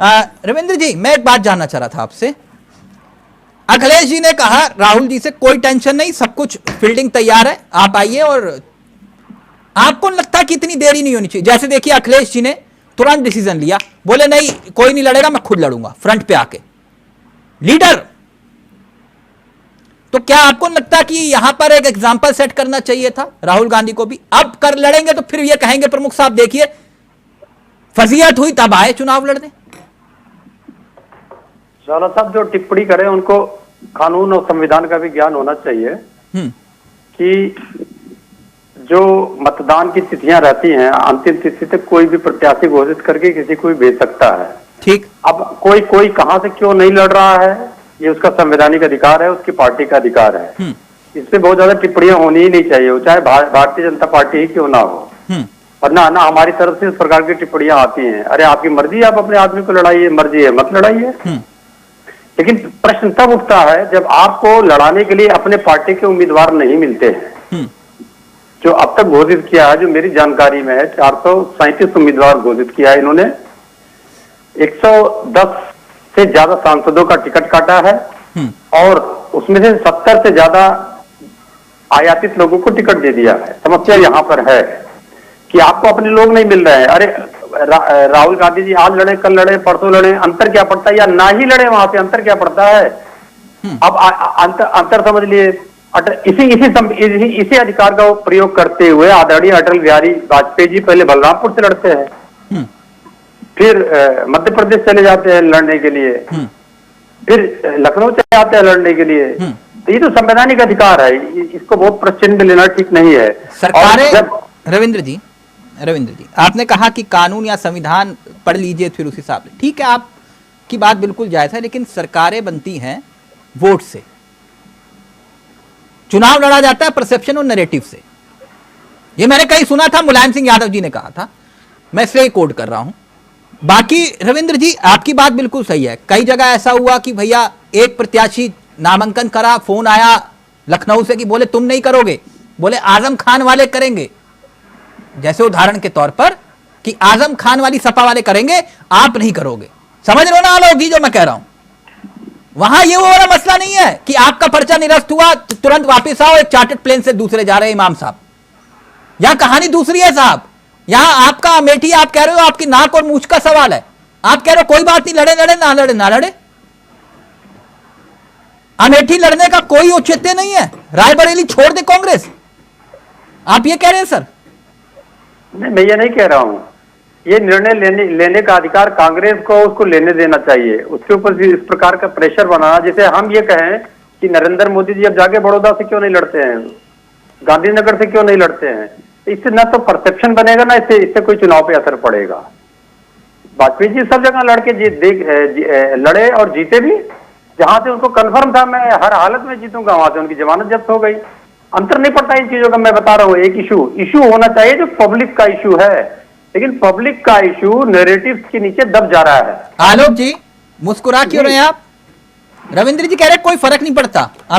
रविंद्र जी, मैं एक बात जानना चाह रहा था आपसे। अखिलेश जी ने कहा राहुल जी से कोई टेंशन नहीं, सब कुछ फील्डिंग तैयार है, आप आइए। और आपको लगता है कि इतनी देरी नहीं होनी चाहिए? जैसे देखिए अखिलेश जी ने तुरंत डिसीजन लिया, बोले नहीं कोई नहीं लड़ेगा, मैं खुद लड़ूंगा फ्रंट पे आके, लीडर। तो क्या आपको लगता है कि यहां पर एक एग्जाम्पल सेट करना चाहिए था राहुल गांधी को भी? अब कर लड़ेंगे तो फिर ये कहेंगे प्रमुख साहब देखिए फजीहत हुई तब आए चुनाव लड़ने। ज्वाला साहब जो टिप्पणी करें उनको कानून और संविधान का भी ज्ञान होना चाहिए कि जो मतदान की तिथियां रहती हैं, अंतिम तिथि तक कोई भी प्रत्याशी घोषित करके किसी को भी भेज सकता है। ठीक, अब कोई कहां से क्यों नहीं लड़ रहा है, ये उसका संवैधानिक अधिकार है, उसकी पार्टी का अधिकार है। इससे बहुत ज्यादा टिप्पणियां होनी ही नहीं चाहिए, वो चाहे भारतीय जनता पार्टी ही क्यों ना हो। वरना ना हमारी तरफ से इस प्रकार की टिप्पणियां आती हैं, अरे आपकी मर्जी, आप अपने आदमी को लड़ाइए, मर्जी है मत लड़ाइए। लेकिन प्रश्न तब उठता है जब आपको लड़ाने के लिए अपने पार्टी के उम्मीदवार नहीं मिलते हैं। जो अब तक घोषित किया है, जो मेरी जानकारी में है, 437 उम्मीदवार घोषित किया है इन्होंने। 110 से ज्यादा सांसदों का टिकट काटा है और उसमें से 70 से ज्यादा आयातित लोगों को टिकट दे दिया है। समस्या यहाँ पर है कि आपको अपने लोग नहीं मिल रहे हैं। अरे राहुल गांधी जी आज लड़े, कल लड़े, परसों लड़े, अंतर क्या पड़ता है? या ना ही लड़े, वहां से अंतर क्या पड़ता है? अब अंतर समझ लिए। इसी अधिकार का प्रयोग करते हुए आदरणीय अटल बिहारी वाजपेयी जी पहले बलरामपुर से लड़ते हैं, फिर मध्य प्रदेश चले जाते हैं लड़ने के लिए, फिर लखनऊ चले जाते हैं लड़ने के लिए। तो ये तो संवैधानिक अधिकार है, इसको बहुत प्रश्न में लेना ठीक नहीं है। सरकारें रविंद्र जी, आपने कहा कि कानून या संविधान पढ़ लीजिए फिर उस हिसाब से, ठीक है, आपकी बात बिल्कुल जायज है। लेकिन सरकारें बनती हैं वोट से, चुनाव लड़ा जाता है परसेप्शन और नैरेटिव से। ये मैंने कहीं सुना था, मुलायम सिंह यादव जी ने कहा था, मैं इसलिए कोट कर रहा हूं। बाकी रविंद्र जी आपकी बात बिल्कुल सही है। कई जगह ऐसा हुआ कि भैया एक प्रत्याशी नामांकन करा, फोन आया लखनऊ से कि बोले तुम नहीं करोगे, बोले आजम खान वाले करेंगे। जैसे उदाहरण के तौर पर कि आजम खान वाली सपा वाले करेंगे, आप नहीं करोगे। समझ लो ना लोग जो मैं कह रहा हूं। वहां ये वो वाला मसला नहीं है कि आपका पर्चा निरस्त हुआ तुरंत वापस आओ, एक चार्टर्ड प्लेन से दूसरे जा रहे हैं इमाम साहब। यहां कहानी दूसरी है साहब। यहां आपका अमेठी, आप कह रहे हो आपकी नाक और मूंछ का सवाल है। आप कह रहे हो कोई बात नहीं, लड़े लड़े ना लड़े। अमेठी लड़ने का कोई औचित्य नहीं है, रायबरेली छोड़ दे कांग्रेस, आप ये कह रहे हैं सर? नहीं, मैं ये नहीं कह रहा हूं। ये निर्णय लेने का अधिकार कांग्रेस को उसको लेने देना चाहिए। उसके ऊपर इस प्रकार का प्रेशर बनाना, जैसे हम ये कहें कि नरेंद्र मोदी जी अब जाके बड़ौदा से क्यों नहीं लड़ते हैं, गांधीनगर से क्यों नहीं लड़ते हैं, इससे ना तो परसेप्शन बनेगा, ना इससे कोई चुनाव पे असर पड़ेगा। वाजपेयी जी सब जगह लड़े और जीते भी, जहां से उनको कन्फर्म था मैं हर हालत में जीतूंगा, वहां से उनकी जमानत जब्त हो गई। अंतर नहीं पड़ता इन चीजों का। मैं बता रहा हूँ, एक इशू होना चाहिए जो पब्लिक का इशू है, लेकिन पब्लिक का इशू नैरेटिव के नीचे दब जा रहा है। आलोक जी मुस्कुरा क्यों रहे हैं आप? रविंद्र जी कह रहे कोई फर्क नहीं पड़ता।